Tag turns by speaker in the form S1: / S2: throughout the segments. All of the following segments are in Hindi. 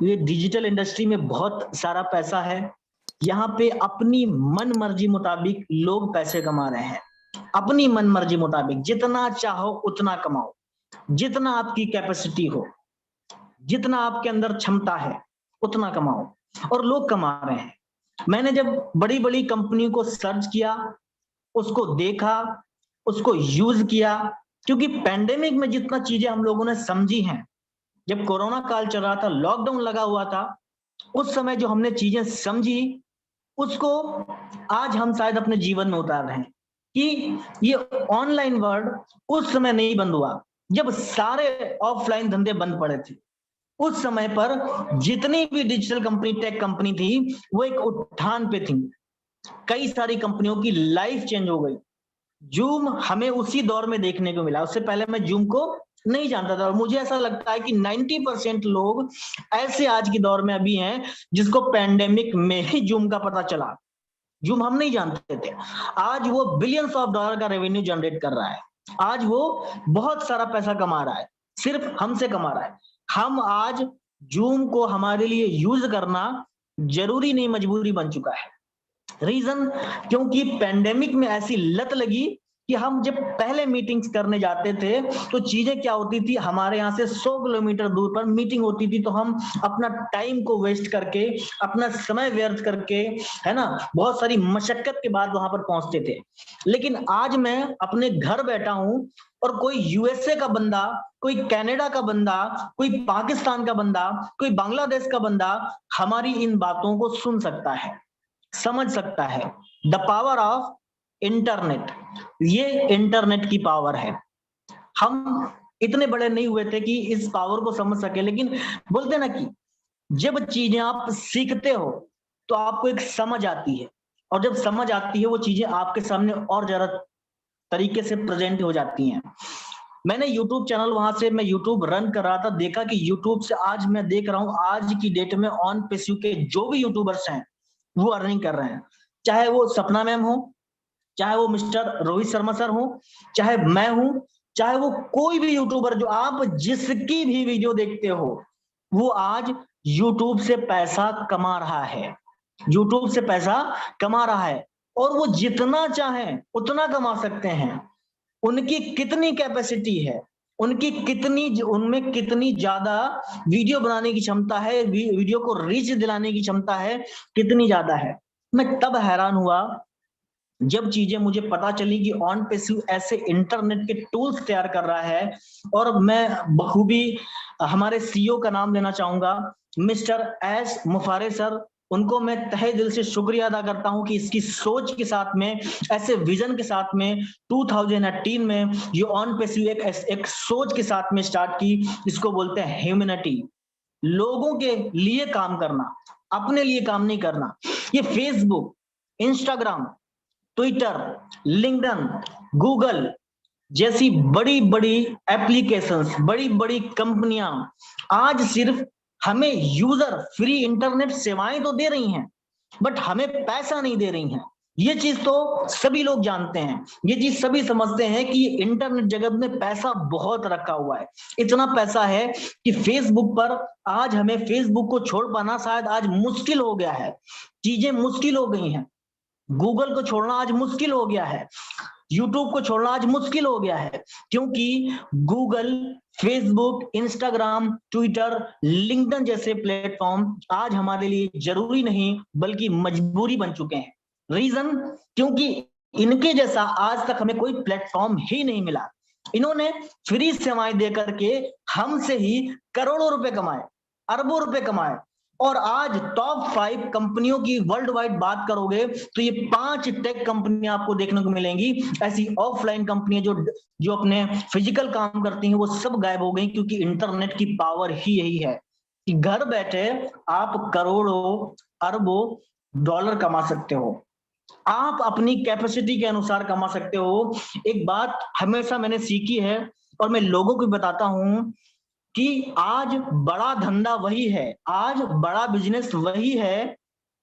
S1: ये डिजिटल इंडस्ट्री में बहुत सारा पैसा है। यहाँ पे अपनी मन मर्जी मुताबिक लोग पैसे कमा रहे हैं। अपनी मन मर्जी मुताबिक जितना चाहो उतना कमाओ, जितना आपकी कैपेसिटी हो, जितना आपके अंदर क्षमता है उतना कमाओ, और लोग कमा रहे हैं। मैंने जब बड़ी बड़ी कंपनी को सर्च किया, उसको देखा, उसको यूज किया, क्योंकि पैंडेमिक में जितना चीजें हम लोगों ने समझी हैं, जब कोरोना काल चल रहा था, लॉकडाउन लगा हुआ था, उस समय जो हमने चीजें समझी, उसको आज हम शायद अपने जीवन में उतार रहे हैं। कि ये ऑनलाइन वर्ल्ड उस समय नहीं बंद हुआ जब सारे ऑफलाइन धंधे बंद पड़े थे। उस समय पर जितनी भी डिजिटल कंपनी, टेक कंपनी थी, वो एक उत्थान पे थी। कई सारी कंपनियों की लाइफ चेंज हो गई। जूम हमें उसी दौर में देखने को मिला। उससे पहले मैं जूम को नहीं जानता था, और मुझे ऐसा लगता है कि 90% लोग ऐसे आज के दौर में अभी हैं जिसको पैंडेमिक में ही जूम का पता चला। जूम हम नहीं जानते थे। आज वो बिलियंस ऑफ डॉलर का रेवेन्यू जनरेट कर रहा है। आज वो बहुत सारा पैसा कमा रहा है, सिर्फ हमसे कमा रहा है। हम आज जूम को हमारे लिए यूज करना जरूरी नहीं, मजबूरी बन चुका है। रीजन, क्योंकि पैंडेमिक में ऐसी लत लगी कि हम जब पहले मीटिंग्स करने जाते थे तो चीजें क्या होती थी, हमारे यहाँ से 100 किलोमीटर दूर पर मीटिंग होती थी, तो हम अपना टाइम को वेस्ट करके, अपना समय व्यर्थ करके, है ना, बहुत सारी मशक्कत के बाद वहां पर पहुंचते थे। लेकिन आज मैं अपने घर बैठा हूं, और कोई यूएसए का बंदा, कोई कनाडा का बंदा, कोई पाकिस्तान का बंदा, कोई बांग्लादेश का बंदा हमारी इन बातों को सुन सकता है, समझ सकता है। द पावर ऑफ इंटरनेट, ये इंटरनेट की पावर है। हम इतने बड़े नहीं हुए थे कि इस पावर को समझ सके, लेकिन बोलते ना कि जब चीजें आप सीखते हो तो आपको एक समझ आती है, और जब समझ आती है वो चीजें आपके सामने और ज्यादा तरीके से प्रेजेंट हो जाती हैं। मैंने YouTube चैनल, वहां से मैं YouTube रन कर रहा था, देखा कि YouTube से आज मैं देख रहा हूं, आज की डेट में ऑन पेस्यू के जो भी यूट्यूबर्स हैं वो अर्निंग कर रहे हैं। चाहे वो सपना मैम हो, चाहे वो मिस्टर रोहित शर्मा सर हो, चाहे मैं हूं, चाहे वो कोई भी यूट्यूबर, जो आप जिसकी भी वीडियो देखते हो, वो आज यूट्यूब से पैसा कमा रहा है। यूट्यूब से पैसा कमा रहा है, और वो जितना चाहे उतना कमा सकते हैं। उनकी कितनी कैपेसिटी है, उनमें कितनी ज्यादा वीडियो बनाने की क्षमता है, वीडियो को रीच दिलाने की क्षमता है, कितनी ज्यादा है। मैं तब हैरान हुआ जब चीजें मुझे पता चली कि ऑन पेस्यू ऐसे इंटरनेट के टूल्स तैयार कर रहा है। और मैं बखूबी हमारे सीईओ का नाम लेना चाहूंगा, मिस्टर एस मुफारे सर। उनको मैं तहे दिल से शुक्रिया अदा करता हूं कि इसकी सोच के साथ में, ऐसे विजन के साथ में 2018 में ये ऑन पेस्यू एक सोच के साथ में स्टार्ट की। इसको बोलते हैं ह्यूमैनिटी, लोगों के लिए काम करना, अपने लिए काम नहीं करना। ये Facebook, Instagram, Twitter, LinkedIn, Google जैसी बड़ी बड़ी एप्लीकेशंस, बड़ी बड़ी कंपनियां आज सिर्फ हमें यूजर फ्री इंटरनेट सेवाएं तो दे रही हैं, बट हमें पैसा नहीं दे रही हैं। ये चीज तो सभी लोग जानते हैं, ये चीज सभी समझते हैं कि इंटरनेट जगत में पैसा बहुत रखा हुआ है। इतना पैसा है कि फेसबुक पर आज हमें फेसबुक को छोड़ पाना शायद आज मुश्किल हो गया है। चीजें मुश्किल हो गई हैं। गूगल को छोड़ना आज मुश्किल हो गया है, यूट्यूब को छोड़ना आज मुश्किल हो गया है, क्योंकि Google, Facebook, Instagram, Twitter, LinkedIn जैसे प्लेटफॉर्म आज हमारे लिए जरूरी नहीं बल्कि मजबूरी बन चुके हैं। रीजन, क्योंकि इनके जैसा आज तक हमें कोई प्लेटफॉर्म ही नहीं मिला। इन्होंने फ्री सेवाएं दे करके हमसे ही करोड़ों रुपए कमाए, अरबों रुपए कमाए। और आज टॉप 5 कंपनियों की वर्ल्ड वाइड बात करोगे तो ये 5 टेक कंपनियां आपको देखने को मिलेंगी। ऐसी ऑफलाइन कंपनियां जो अपने फिजिकल काम करती हैं वो सब गायब हो गई, क्योंकि इंटरनेट की पावर ही यही है कि घर बैठे आप करोड़ों अरबों डॉलर कमा सकते हो। आप अपनी कैपेसिटी के अनुसार कमा सकते हो। एक बात हमेशा मैंने सीखी है और मैं लोगों को बताता हूं कि आज बड़ा धंधा वही है, आज बड़ा बिजनेस वही है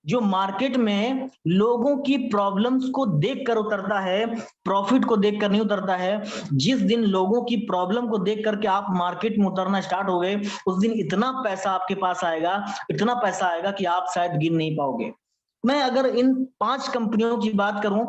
S1: जो मार्केट में लोगों की प्रॉब्लम्स को देखकर उतरता है, प्रॉफिट को देखकर नहीं उतरता है। जिस दिन लोगों की प्रॉब्लम को देख करके आप मार्केट में उतरना स्टार्ट हो गए, उस दिन इतना पैसा आपके पास आएगा, इतना पैसा आएगा कि आप शायद गिन नहीं पाओगे। मैं अगर इन 5 कंपनियों की बात करूं,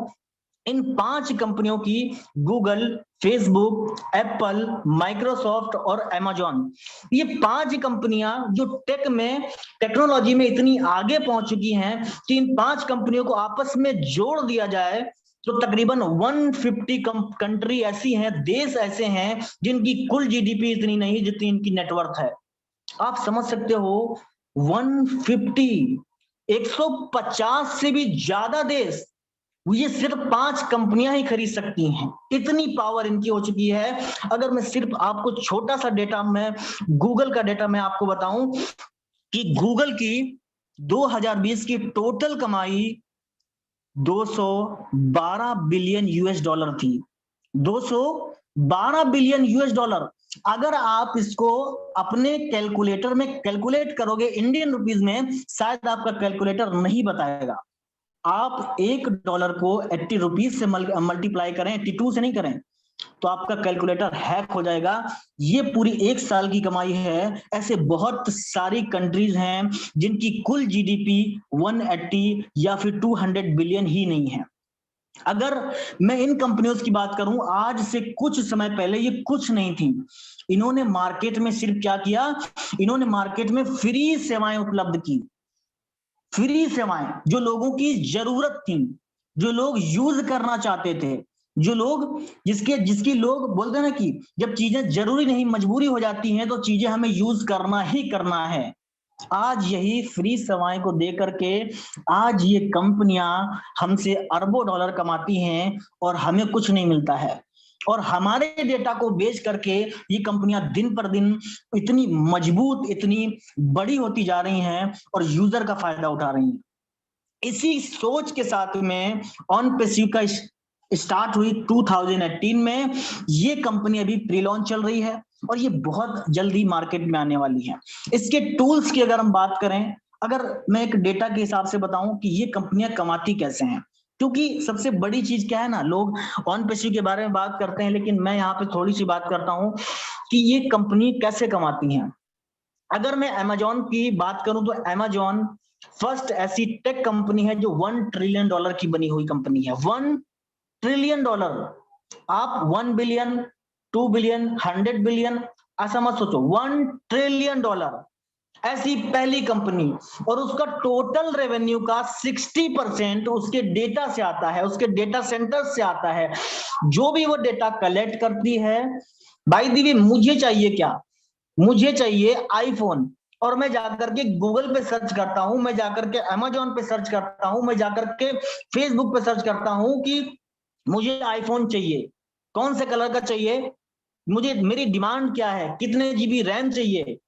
S1: इन 5 कंपनियों की, गूगल, फेसबुक, एप्पल, माइक्रोसॉफ्ट और अमेजॉन, ये 5 कंपनियां जो टेक में, टेक्नोलॉजी में इतनी आगे पहुंच चुकी हैं कि इन 5 कंपनियों को आपस में जोड़ दिया जाए तो तकरीबन 150 कंट्री ऐसी हैं, देश ऐसे हैं जिनकी कुल जीडीपी इतनी नहीं जितनी इनकी नेटवर्थ है। आप समझ सकते हो 150, 150 से भी ज्यादा देश ये सिर्फ 5 कंपनियां ही खरीद सकती हैं, इतनी पावर इनकी हो चुकी है। अगर मैं सिर्फ आपको छोटा सा डेटा, मैं गूगल का डेटा मैं आपको बताऊं कि गूगल की 2020 की टोटल कमाई 212 बिलियन यूएस डॉलर थी। 212 बिलियन यूएस डॉलर। अगर आप इसको अपने कैलकुलेटर में कैलकुलेट करोगे इंडियन रुपीज में, शायद आपका कैलकुलेटर नहीं बताएगा। आप $1 को 80 रुपीज से मल्टीप्लाई करें, 82 से नहीं करें, तो आपका कैलकुलेटर हैक हो जाएगा। ये पूरी 1 साल की कमाई है। ऐसे बहुत सारी कंट्रीज हैं जिनकी कुल जीडीपी 180 या फिर 200 बिलियन ही नहीं है। अगर मैं इन कंपनियों की बात करूं, आज से कुछ समय पहले ये कुछ नहीं थी। इन्होंने मार्केट में सिर्फ क्या किया, इन्होंने मार्केट में फ्री सेवाएं उपलब्ध की। फ्री सेवाएं जो लोगों की जरूरत थी, जो लोग यूज करना चाहते थे, जो लोग जिसकी लोग बोलते हैं ना कि जब चीजें जरूरी नहीं मजबूरी हो जाती हैं तो चीजें हमें यूज करना ही करना है। आज यही फ्री सेवाएं को दे करके आज ये कंपनियां हमसे अरबों डॉलर कमाती हैं और हमें कुछ नहीं मिलता है। और हमारे डेटा को बेच करके ये कंपनियां दिन पर दिन इतनी मजबूत, इतनी बड़ी होती जा रही हैं और यूजर का फायदा उठा रही हैं। इसी सोच के साथ में ऑनपेसिव का स्टार्ट हुई 2018 में। ये कंपनी अभी प्री लॉन्च चल रही है और ये बहुत जल्दी मार्केट में आने वाली है। इसके टूल्स की अगर हम बात करें, अगर मैं एक डेटा के हिसाब से बताऊं कि ये कंपनियां कमाती कैसे हैं, क्योंकि सबसे बड़ी चीज क्या है ना, लोग ऑनपेसिव के बारे में बात करते हैं, लेकिन मैं यहाँ पे थोड़ी सी बात करता हूं कि ये कंपनी कैसे कमाती हैं। अगर मैं अमेजॉन की बात करूं तो अमेजॉन फर्स्ट ऐसी टेक कंपनी है जो $1 ट्रिलियन की बनी हुई कंपनी है। $1 ट्रिलियन। आप 1 बिलियन, 2 बिलियन, 100 बिलियन ऐसा मत सोचो, $1 ट्रिलियन ऐसी पहली कंपनी। और उसका टोटल रेवेन्यू का 60% उसके डेटा से आता है, उसके डेटा सेंटर से आता है। जो भी वो डेटा कलेक्ट करती है, बाय द वे मुझे चाहिए क्या, मुझे चाहिए आईफोन, और मैं जाकर के गूगल पे सर्च करता हूं, मैं जाकर के अमेजॉन पे सर्च करता हूं, मैं जाकर के फेसबुक पे सर्च करता हूं कि मुझे आईफोन चाहिए, कौन से कलर का चाहिए, मुझे मेरी डिमांड क्या है, कितने जीबी रैम चाहिए,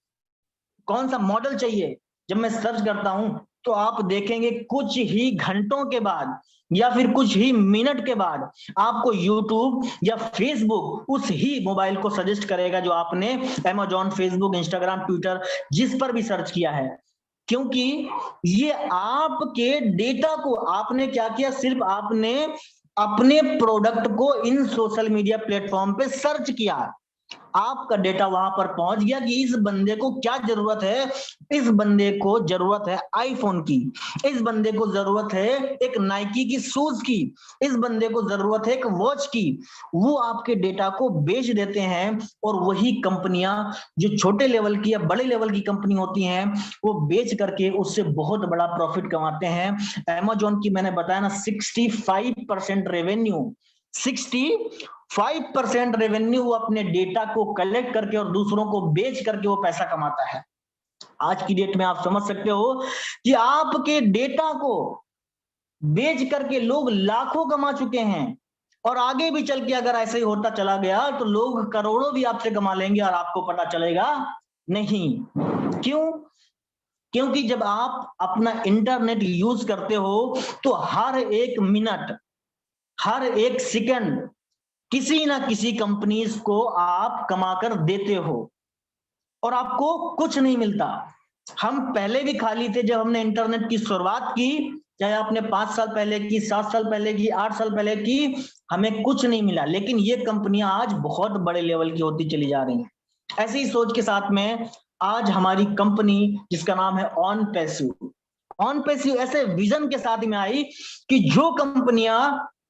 S1: कौन सा मॉडल चाहिए। जब मैं सर्च करता हूं तो आप देखेंगे कुछ ही घंटों के बाद या फिर कुछ ही मिनट के बाद आपको यूट्यूब या फेसबुक उस ही मोबाइल को सजेस्ट करेगा जो आपने अमेजॉन, फेसबुक, इंस्टाग्राम, ट्विटर जिस पर भी सर्च किया है। क्योंकि ये आपके डेटा को, आपने क्या किया, सिर्फ आपने अपने प्रोडक्ट को इन सोशल मीडिया प्लेटफॉर्म पे सर्च किया, आपका डेटा वहां पर पहुंच गया कि इस बंदे को क्या जरूरत है। इस बंदे को जरूरत है आईफोन की, इस बंदे को जरूरत है एक नाइकी की शूज की, इस बंदे को जरूरत है एक वॉच की। वो आपके डेटा को बेच देते हैं और वही कंपनियां जो छोटे लेवल की या बड़े लेवल की कंपनी होती हैं वो बेच करके उससे बहुत बड़ा प्रॉफिट कमाते हैं। अमेजॉन की मैंने बताया ना 65% रेवेन्यू, 65% रेवेन्यू वो अपने डेटा को कलेक्ट करके और दूसरों को बेच करके वो पैसा कमाता है। आज की डेट में आप समझ सकते हो कि आपके डेटा को बेच करके लोग लाखों कमा चुके हैं और आगे भी चल के अगर ऐसे ही होता चला गया तो लोग करोड़ों भी आपसे कमा लेंगे और आपको पता चलेगा नहीं। क्यों? क्योंकि जब आप अपना इंटरनेट यूज करते हो तो हर एक मिनट, हर एक सेकंड किसी ना किसी कंपनीज को आप कमाकर देते हो और आपको कुछ नहीं मिलता, हम पहले भी खाली थे जब हमने इंटरनेट की शुरुआत की, चाहे आपने 5 साल पहले की, 7 साल पहले की, 8 साल पहले की, हमें कुछ नहीं मिला। लेकिन ये कंपनियां आज बहुत बड़े लेवल की होती चली जा रही हैं। ऐसी ही सोच के साथ में आज हमारी कंपनी जिसका नाम है ऑन पैसिव ऐसे विजन के साथ में आई कि जो कंपनियां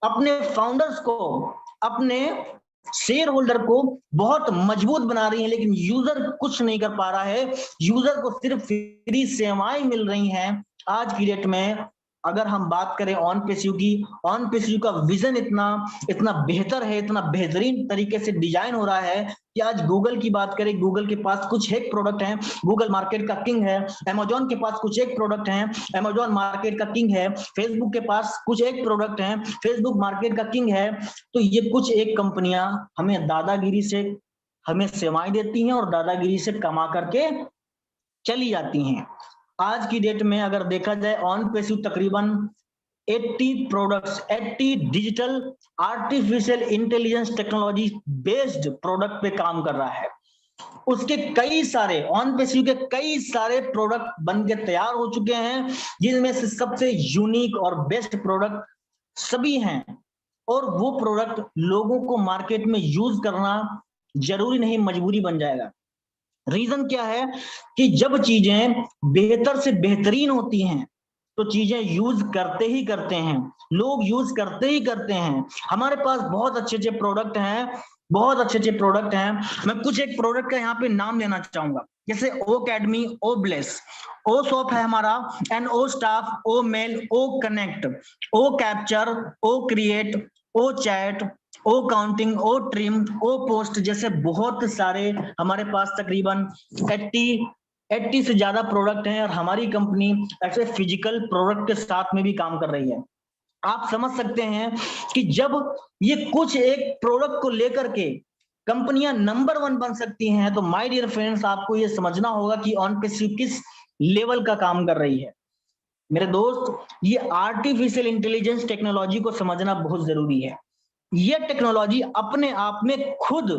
S1: अपने फाउंडर्स को, अपने शेयर होल्डर को बहुत मजबूत बना रही है, लेकिन यूजर कुछ नहीं कर पा रहा है, यूजर को सिर्फ फ्री सेवाएं मिल रही हैं। आज की डेट में अगर हम बात करें ऑन पेसिव की, ऑन पेसिव का विजन इतना इतना बेहतर है, इतना बेहतरीन तरीके से डिजाइन हो रहा है कि आज गूगल की बात करें, गूगल के पास कुछ एक प्रोडक्ट है, गूगल मार्केट का किंग है। अमेजोन के पास कुछ एक प्रोडक्ट है, अमेजोन मार्केट का किंग है। फेसबुक के पास कुछ एक प्रोडक्ट है, फेसबुक मार्केट का किंग है। तो ये कुछ एक कंपनियां हमें दादागिरी से हमें सेवाएं देती हैं और दादागिरी से कमा करके चली जाती हैं। आज की डेट में अगर देखा जाए ऑन पेसिव तकरीबन 80 products, 80 digital artificial intelligence technology based product पे काम कर रहा है। उसके कई सारे ऑन पेसिव के कई सारे प्रोडक्ट बन के तैयार हो चुके हैं, जिनमें से सबसे यूनिक और बेस्ट प्रोडक्ट सभी हैं। और वो प्रोडक्ट लोगों को मार्केट में यूज करना जरूरी नहीं, मजबूरी बन जाएगा। रीजन क्या है कि जब चीजें बेहतर से बेहतरीन होती हैं तो चीजें यूज करते ही करते हैं, लोग यूज करते ही करते हैं। हमारे पास बहुत अच्छे अच्छे प्रोडक्ट हैं, बहुत अच्छे अच्छे प्रोडक्ट हैं। मैं कुछ एक प्रोडक्ट का यहाँ पे नाम लेना चाहूंगा, जैसे O Academy, O Bless, O Shop है हमारा, and O Staff, O Mail, O Connect, O Capture, O Create, O Chat, O Counting, O Trim, O Post जैसे बहुत सारे हमारे पास तकरीबन 80 से ज्यादा प्रोडक्ट हैं। और हमारी कंपनी ऐसे फिजिकल प्रोडक्ट के साथ में भी काम कर रही है। आप समझ सकते हैं कि जब ये कुछ एक प्रोडक्ट को लेकर के कंपनियां नंबर 1 बन सकती हैं, तो माय डियर फ्रेंड्स आपको ये समझना होगा कि ऑन पेसिव किस लेवल का काम कर रही है। मेरे दोस्त, ये आर्टिफिशियल इंटेलिजेंस टेक्नोलॉजी को समझना बहुत जरूरी है। ये टेक्नोलॉजी अपने आप में खुद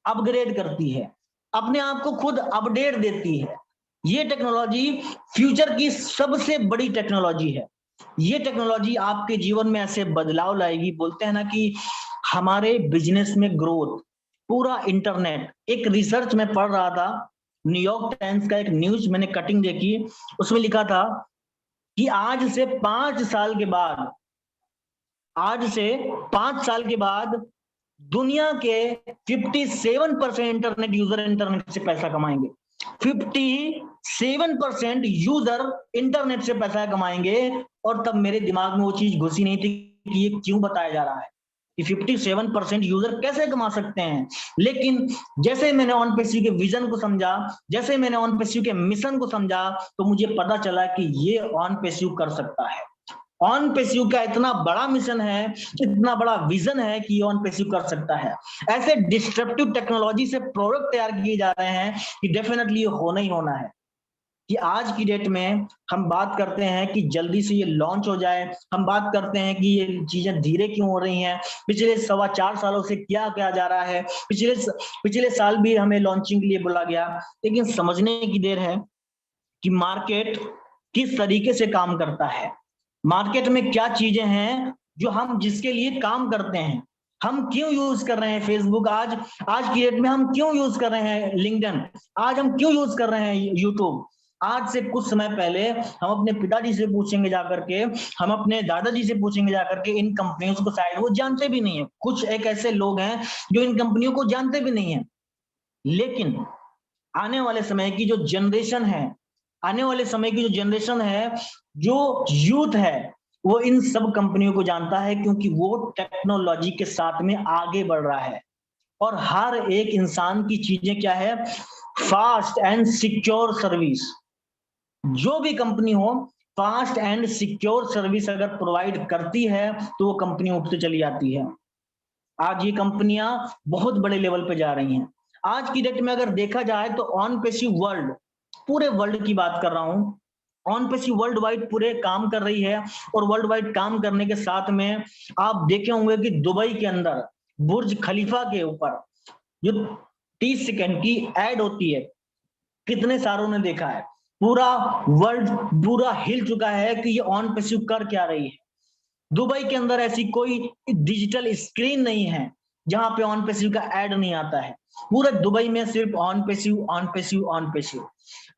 S1: अपग्रेड करती है, अपने आप को खुद अपडेट देती है। ये टेक्नोलॉजी फ्यूचर की सबसे बड़ी टेक्नोलॉजी है। ये टेक्नोलॉजी आपके जीवन में ऐसे बदलाव लाएगी, बोलते हैं ना कि हमारे बिजनेस में ग्रोथ, पूरा इंटरनेट। एक रिसर्च में पढ़ रहा था, न्यूयॉर्क टाइम्स का एक न्यूज मैंने कटिंग देखी, उसमें लिखा था कि आज से 5 साल के बाद, आज से 5 साल के बाद दुनिया के 57% इंटरनेट यूजर इंटरनेट से पैसा कमाएंगे। 57% यूजर इंटरनेट से पैसा कमाएंगे। और तब मेरे दिमाग में वो चीज घुसी नहीं थी कि ये क्यों बताया जा रहा है कि 57% यूजर कैसे कमा सकते हैं। लेकिन जैसे मैंने ऑन पेसिव के विजन को समझा, जैसे मैंने ऑन पेसिव के मिशन को समझा, तो मुझे पता चला कि ये ऑन पेसिव कर सकता है। ऑन पेसिव का इतना बड़ा मिशन है, इतना बड़ा विजन है कि ऑन पेसिव कर सकता है। ऐसे डिस्ट्रप्टिव टेक्नोलॉजी से प्रोडक्ट तैयार किए जा रहे हैं कि डेफिनेटली ये होना ही होना है। कि आज की डेट में हम बात करते हैं कि जल्दी से ये लॉन्च हो जाए, हम बात करते हैं कि ये चीजें धीरे क्यों हो रही हैं, पिछले 4.25 सालों से क्या क्या जा रहा है, पिछले साल भी हमें लॉन्चिंग के लिए बोला गया। लेकिन समझने की देर है कि मार्केट किस तरीके से काम करता है, मार्केट में क्या चीजें हैं जो हम जिसके लिए काम करते हैं। हम क्यों यूज कर रहे हैं फेसबुक, आज की डेट में हम क्यों यूज कर रहे हैं लिंक्डइन, आज हम क्यों यूज कर रहे हैं यूट्यूब। आज से कुछ समय पहले हम अपने पिताजी से पूछेंगे जाकर के, हम अपने दादाजी से पूछेंगे जाकर के, इन कंपनियों को शायद वो जानते भी नहीं है। कुछ एक ऐसे लोग हैं जो इन कंपनियों को जानते भी नहीं है। लेकिन आने वाले समय की जो जनरेशन है, आने वाले समय की जो जनरेशन है, जो यूथ है, वो इन सब कंपनियों को जानता है, क्योंकि वो टेक्नोलॉजी के साथ में आगे बढ़ रहा है। और हर एक इंसान की चीजें क्या है, फास्ट एंड सिक्योर सर्विस। जो भी कंपनी हो, फास्ट एंड सिक्योर सर्विस अगर प्रोवाइड करती है तो वो कंपनी उठते चली जाती है। आज ये कंपनियां बहुत बड़े लेवल पे जा रही हैं। आज की डेट में अगर देखा जाए तो ऑन पेसिव वर्ल्ड, पूरे वर्ल्ड की बात कर रहा हूं, ऑन पेसिव वर्ल्ड वाइड पूरे काम कर रही है। और वर्ल्ड वाइड काम करने के साथ में आप देखे होंगे कि दुबई के अंदर बुर्ज खलीफा के ऊपर जो 30 सेकंड की एड होती है, कितने सारों ने देखा है। पूरा वर्ल्ड पूरा हिल चुका है कि ये ऑन पैसिव कर क्या रही है। दुबई के अंदर ऐसी कोई डिजिटल स्क्रीन नहीं है जहां पे ऑन पैसिव का ऐड नहीं आता है। पूरे दुबई में सिर्फ on passive on passive on passive.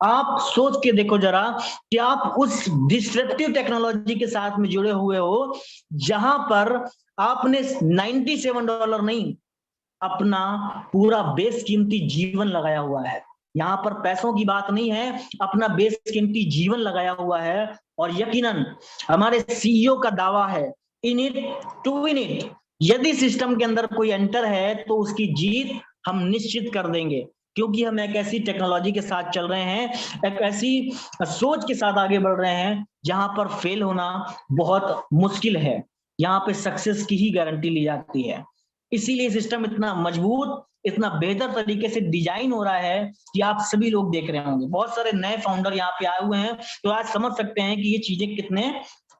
S1: आप सोच के देखो जरा कि आप उस डिस्ट्रप्टिव टेक्नोलॉजी के साथ में जुड़े हुए हो जहां पर आपने $97 नहीं, अपना पूरा बेशकीमती जीवन लगाया हुआ है। यहाँ पर पैसों की बात नहीं है, अपना बेशकीमती जीवन लगाया हुआ है। और यकीनन हमारे सीईओ का दावा है, in it to win it. यदि सिस्टम के अंदर कोई एंटर है तो उसकी जीत हम निश्चित कर देंगे, क्योंकि हम एक ऐसी टेक्नोलॉजी के साथ चल रहे हैं, एक ऐसी सोच के साथ आगे बढ़ रहे हैं जहां पर फेल होना बहुत मुश्किल है। यहाँ पे सक्सेस की ही गारंटी ली जाती है। इसीलिए सिस्टम इतना मजबूत, इतना बेहतर तरीके से डिजाइन हो रहा है कि आप सभी लोग देख रहे होंगे। बहुत सारे नए फाउंडर यहाँ पे आए हुए हैं, तो आज समझ सकते हैं कि ये चीजें कितने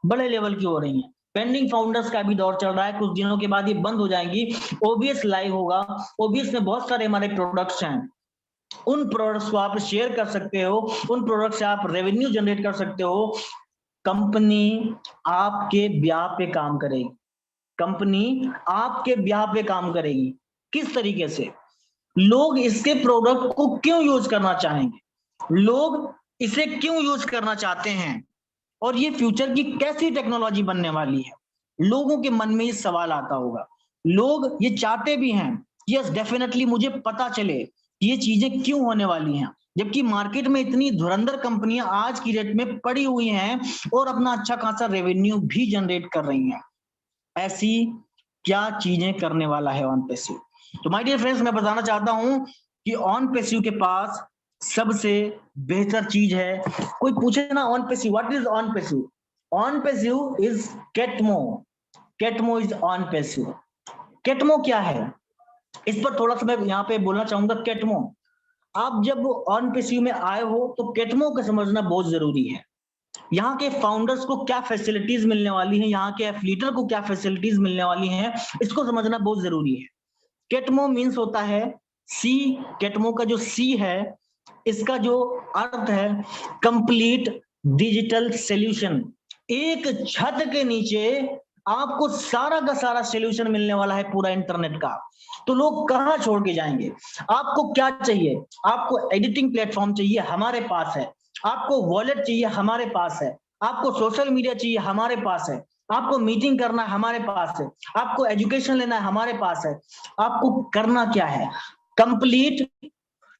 S1: बड़े लेवल की हो रही हैं। पेंडिंग फाउंडर्स का भी दौर चल रहा है, कुछ दिनों के बाद ये बंद हो जाएंगी। ओबीएस लाइव होगा, ओबीएस में बहुत सारे हमारे प्रोडक्ट्स हैं, उन प्रोडक्ट्स को आप शेयर कर सकते हो, उन प्रोडक्ट से आप रेवेन्यू जनरेट कर सकते हो। कंपनी आपके ब्याह पे काम करेगी, कंपनी आपके ब्याह पे काम करेगी। किस तरीके से? लोग इसके प्रोडक्ट को क्यों यूज करना चाहेंगे, लोग इसे क्यों यूज करना चाहते हैं, और ये फ्यूचर की कैसी टेक्नोलॉजी बनने वाली है। लोगों के मन में ये सवाल आता होगा, लोग ये चाहते भी हैं, यस डेफिनेटली मुझे पता चले ये चीजें क्यों होने वाली हैं, जबकि मार्केट में इतनी धुरंधर कंपनियां आज की डेट में पड़ी हुई हैं और अपना अच्छा खासा रेवेन्यू भी जनरेट कर रही हैं। ऐसी क्या चीजें करने वाला है ऑन पैसिव? तो माय डियर फ्रेंड्स, मैं बताना चाहता हूं कि ऑन पैसिव के पास सबसे बेहतर चीज है। कोई पूछे ना on passive, what is on passive? On passive is केटमो, केटमो इज ऑन पैसिव। केटमो क्या है, इस पर थोड़ा सा मैं यहाँ पे बोलना चाहूंगा। केटमो, आप जब ऑन पैसिव में आए हो तो केटमो को समझना बहुत जरूरी है। यहाँ के फाउंडर्स को क्या फैसिलिटीज मिलने वाली हैं, यहाँ के एफिलिएटर को क्या फैसिलिटीज मिलने वाली हैं, इसको समझना बहुत जरूरी है। केटमो मीन्स होता है सी, केटमो का जो सी है इसका जो अर्थ है कंप्लीट डिजिटल सॉल्यूशन। एक छत के नीचे आपको सारा का सारा सॉल्यूशन मिलने वाला है पूरा इंटरनेट का। तो लोग कहाँ छोड़ के जाएंगे? आपको क्या चाहिए? आपको एडिटिंग प्लेटफॉर्म चाहिए, हमारे पास है। आपको वॉलेट चाहिए, हमारे पास है। आपको सोशल मीडिया चाहिए, हमारे पास है। आपको मीटिंग करना है, हमारे पास है। आपको एजुकेशन लेना है, हमारे पास है। आपको करना क्या है? Complete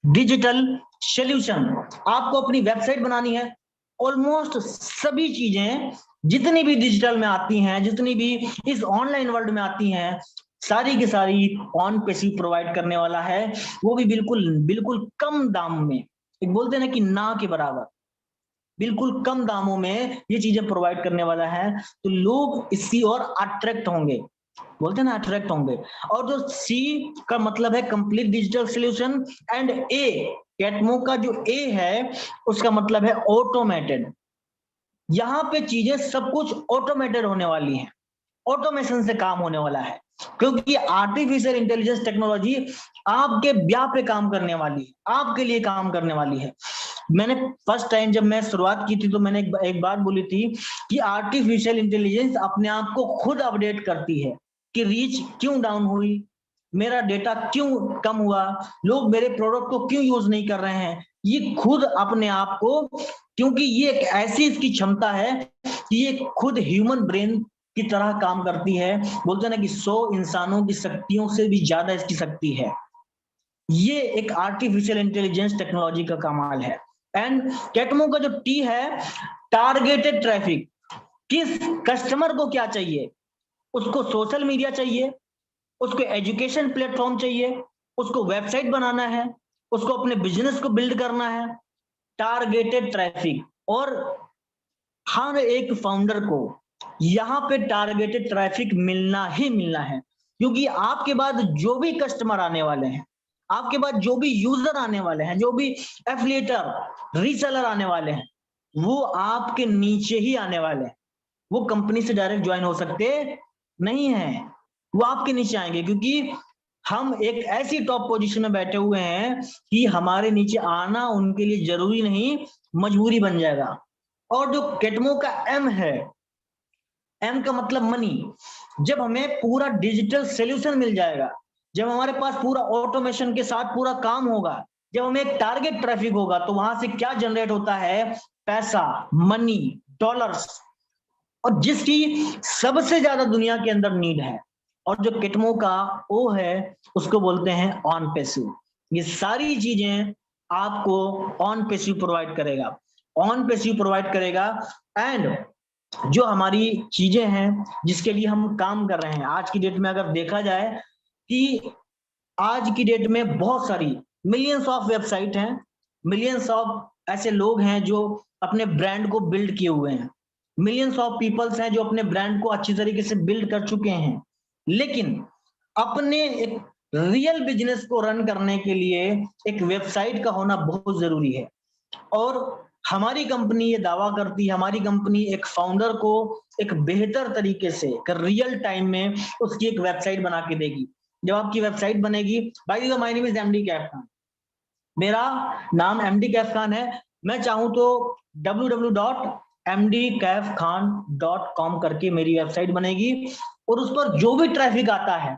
S1: digital solution. आपको अपनी वेबसाइट बनानी है, ऑलमोस्ट सभी चीजें जितनी भी डिजिटल में आती हैं, जितनी भी इस ऑनलाइन वर्ल्ड में आती हैं, सारी की सारी ऑन पैसिव प्रोवाइड करने वाला है। वो भी बिल्कुल बिल्कुल कम दाम में, एक बोलते हैं ना कि ना के बराबर, बिल्कुल कम दामों में ये चीजें प्रोवाइड करने वाला है। तो लोग इसकी ओर अट्रैक्ट होंगे, बोलते हैं ना अट्रैक्ट होंगे। और जो सी का मतलब है कंप्लीट डिजिटल सॉल्यूशन, एंड ए, केटमो का जो ए है उसका मतलब है ऑटोमेटेड। यहाँ पे चीजें सब कुछ ऑटोमेटेड होने वाली हैं, ऑटोमेशन से काम होने वाला है, क्योंकि आर्टिफिशियल इंटेलिजेंस टेक्नोलॉजी आपके ब्याह पे काम करने वाली है, आपके लिए काम करने वाली है। मैंने फर्स्ट टाइम जब मैं शुरुआत की थी तो मैंने एक बात बोली थी कि आर्टिफिशियल इंटेलिजेंस अपने आप को खुद अपडेट करती है कि रीच क्यों डाउन हुई, मेरा डेटा क्यों कम हुआ, लोग मेरे प्रोडक्ट को क्यों यूज नहीं कर रहे हैं। ये खुद अपने आप को, क्योंकि ये एक ऐसी इसकी क्षमता है कि ये खुद ह्यूमन ब्रेन की तरह काम करती है। बोलते हैं ना कि 100 इंसानों की शक्तियों से भी ज्यादा इसकी शक्ति है। ये एक आर्टिफिशियल इंटेलिजेंस टेक्नोलॉजी का कमाल है। एंड केटमो का जो टी है, टारगेटेड ट्रैफिक। किस कस्टमर को क्या चाहिए? उसको सोशल मीडिया चाहिए, उसको एजुकेशन प्लेटफॉर्म चाहिए, उसको वेबसाइट बनाना है, उसको अपने बिजनेस को बिल्ड करना है। टारगेटेड ट्रैफिक, और हर एक फाउंडर को यहाँ पे टारगेटेड ट्रैफिक मिलना ही मिलना है, क्योंकि आपके बाद जो भी कस्टमर आने वाले हैं, आपके बाद जो भी यूजर आने वाले हैं, जो भी एफिलिएटर रीसेलर आने वाले हैं, वो आपके नीचे ही आने वाले हैं। वो कंपनी से डायरेक्ट ज्वाइन हो सकते नहीं है, वो आपके नीचे आएंगे, क्योंकि हम एक ऐसी टॉप पोजीशन में बैठे हुए हैं कि हमारे नीचे आना उनके लिए जरूरी नहीं, मजबूरी बन जाएगा। और जो केटमो का एम है, एम का मतलब मनी, जब हमें पूरा डिजिटल सोल्यूशन मिल जाएगा, जब हमारे पास पूरा ऑटोमेशन के साथ पूरा काम होगा, जब हमें एक टारगेट ट्रैफिक होगा, तो वहां से क्या जनरेट होता है? पैसा, मनी, डॉलर्स, और जिसकी सबसे ज्यादा दुनिया के अंदर नीड है। और जो किटमो का ओ है, उसको बोलते हैं ऑन पैसिव। ये सारी चीजें आपको ऑन पैसिव प्रोवाइड करेगा, ऑन पैसिव प्रोवाइड करेगा। एंड जो हमारी चीजें हैं जिसके लिए हम काम कर रहे हैं, आज की डेट में अगर देखा जाए कि आज की डेट में बहुत सारी मिलियंस ऑफ वेबसाइट हैं, मिलियंस ऑफ ऐसे लोग हैं जो अपने ब्रांड को बिल्ड किए हुए हैं, मिलियंस ऑफ पीपल्स हैं जो अपने ब्रांड को अच्छी तरीके से बिल्ड कर चुके हैं। लेकिन अपने एक रियल बिजनेस को रन करने के लिए एक वेबसाइट का होना बहुत जरूरी है। और हमारी कंपनी ये दावा करती है, हमारी कंपनी एक फाउंडर को एक बेहतर तरीके से रियल टाइम में उसकी एक वेबसाइट बना के देगी। जब आपकी वेबसाइट बनेगी, by the way my name is MD Kaif Khan, मेरा नाम एमडी कैफ खान है। मैं चाहूं तो www.mdcaffkhan.com करके मेरी वेबसाइट बनेगी, और उस पर जो भी ट्रैफिक आता है,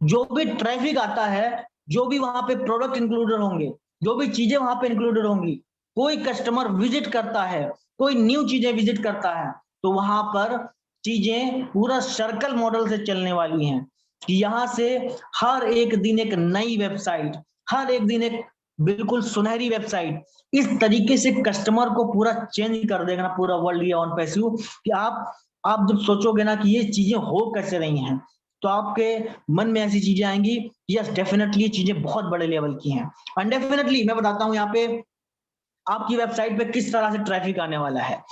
S1: जो भी ट्रैफिक आता है, जो भी वहां पे प्रोडक्ट इंक्लूडेड होंगे, जो भी चीजें वहां पे इंक्लूडेड होंगी, कोई कस्टमर विजिट करता है, कोई न्यू चीजें विजिट करता है, तो वहां पर चीजें पूरा सर्कल मॉडल से चलने वाली हैं कि यहां से हर एक दिन एक नई वेबसाइट, हर एक दिन एक बिल्कुल सुनहरी वेबसाइट, इस तरीके से कस्टमर को पूरा चेंज कर देगा ना पूरा वर्ल्ड ये ऑन पैसिव, कि आप जब सोचोगे ना कि ये चीजें हो कैसे रही हैं, तो आपके मन में ऐसी चीजें आएंगी, यस डेफिनेटली चीजें बहुत बड़े लेवल की हैं। एंड डेफिनेटली मैं बताता हूं यहाँ पे आपकी वेबसाइट पे किस तरह से ट्रैफिक आने वाला है।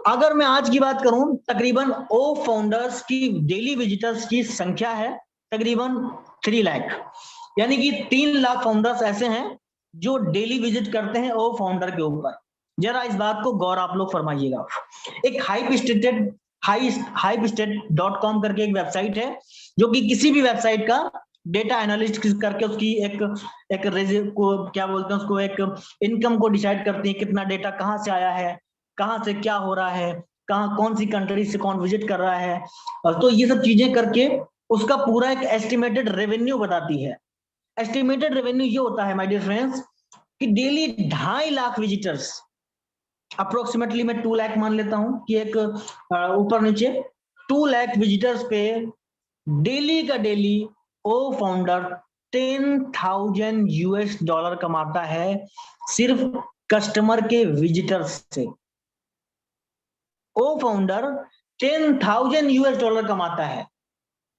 S1: अगर मैं आज की बात करूं, तकरीबन ओ फाउंडर्स की डेली विजिटर्स की संख्या है तकरीबन 3 लाख, यानी कि 3 लाख फाउंडर्स ऐसे हैं जो डेली विजिट करते हैं ओ फाउंडर के ऊपर। जरा इस बात को गौर आप लोग फरमाइएगा। एक hypestate.com करके एक वेबसाइट है, जो कि किसी भी वेबसाइट का डेटा एनालिस्ट करके उसकी एक को क्या बोलते हैं उसको, एक इनकम को डिसाइड करती है, कितना डेटा कहाँ से आया है, कहाँ से क्या हो रहा है, कहाँ कौन सी कंट्री से कौन विजिट कर रहा है, तो ये सब चीजें करके उसका पूरा एक एस्टिमेटेड रेवेन्यू बताती है। एस्टिमेटेड रेवेन्यू ये होता है माय डियर फ्रेंड्स कि डेली 2.5 लाख विजिटर्स, अप्रोक्सीमेटली मैं 2 लाख मान लेता हूं कि एक ऊपर नीचे 2 लाख विजिटर्स पे डेली का डेली ओ फाउंडर $10,000 कमाता है सिर्फ कस्टमर के विजिटर्स से। ओ फाउंडर $10,000 कमाता है।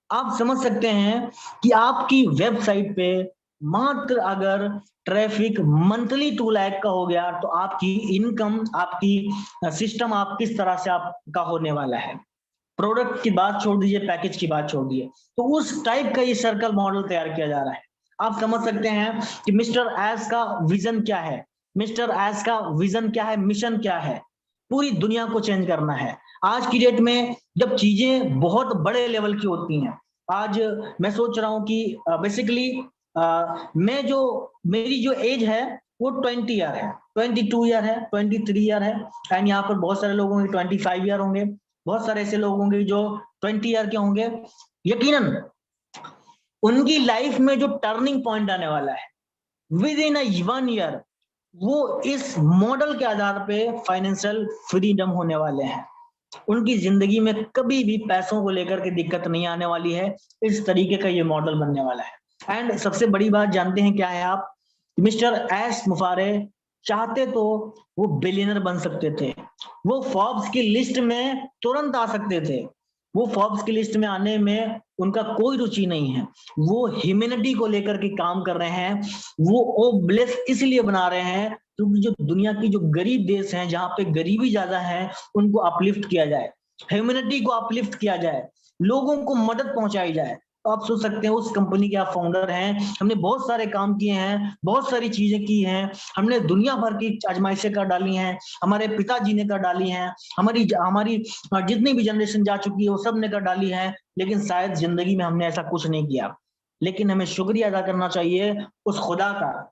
S1: आप समझ सकते हैं कि आपकी वेबसाइट पे मात्र अगर ट्रैफिक मंथली 2 लाख का हो गया, तो आपकी इनकम, आपकी सिस्टम आप किस तरह से आपका होने वाला है। प्रोडक्ट की बात छोड़ दीजिए, पैकेज की बात छोड़ दीजिए, तो उस टाइप का ये सर्कल मॉडल तैयार किया जा रहा है। आप समझ सकते हैं कि मिस्टर एस का विजन क्या है, मिस्टर एस का विजन क्या है, मिशन क्या है, पूरी दुनिया को चेंज करना है। आज की डेट में जब चीजें बहुत बड़े लेवल की होती हैं, आज मैं सोच रहा हूं कि बेसिकली मैं जो मेरी जो एज है वो 20 ईयर है, 22 ईयर है, 23 ईयर है, एंड यहाँ पर बहुत सारे लोग होंगे 25 ईयर होंगे, बहुत सारे ऐसे लोग होंगे जो 20 ईयर के होंगे। यकीनन उनकी लाइफ में जो टर्निंग पॉइंट आने वाला है विद इन 1 ईयर, वो इस मॉडल के आधार पे फाइनेंशियल फ्रीडम होने वाले हैं। उनकी जिंदगी में कभी भी पैसों को लेकर के दिक्कत नहीं आने वाली है। इस तरीके का ये मॉडल बनने वाला है। एंड सबसे बड़ी बात जानते हैं क्या है आप? मिस्टर एस मुफारे चाहते तो वो बिलियनर बन सकते थे, वो फोर्ब्स की लिस्ट में तुरंत आ सकते थे, वो फोर्ब्स की लिस्ट में आने में उनका कोई रुचि नहीं है। वो ह्यूमैनिटी को लेकर के काम कर रहे हैं, वो ब्लेस इसलिए बना रहे हैं क्योंकि जो दुनिया की जो गरीब देश हैं, जहां पे गरीबी ज्यादा है, उनको अपलिफ्ट किया जाए, ह्यूमैनिटी को अपलिफ्ट किया जाए, लोगों को मदद पहुंचाई जाए। तो आप सोच सकते हैं उस कंपनी के आप फाउंडर हैं, हमने बहुत सारे काम किए हैं, बहुत सारी चीजें की हैं, हमने दुनिया भर की आजमाइशें कर डाली हैं, हमारे पिताजी ने कर डाली हैं, हमारी जितनी भी जनरेशन जा चुकी है वो सब ने कर डाली है, लेकिन शायद जिंदगी में हमने ऐसा कुछ नहीं किया। लेकिन हमें शुक्रिया अदा करना चाहिए उस खुदा का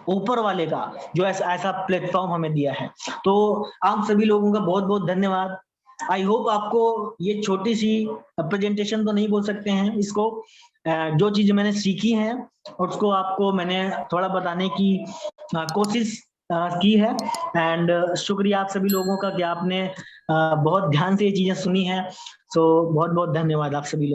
S1: ऊपर वाले का जो ऐसा प्लेटफॉर्म हमें दिया है। तो आप सभी लोगों का बहुत बहुत धन्यवाद। आई होप आपको ये छोटी सी प्रेजेंटेशन तो नहीं बोल सकते हैं इसको, जो चीज मैंने सीखी है उसको आपको मैंने थोड़ा बताने की कोशिश की है। एंड शुक्रिया आप सभी लोगों का कि आपने बहुत ध्यान से ये चीजें सुनी है। सो बहुत बहुत धन्यवाद आप सभी लोग।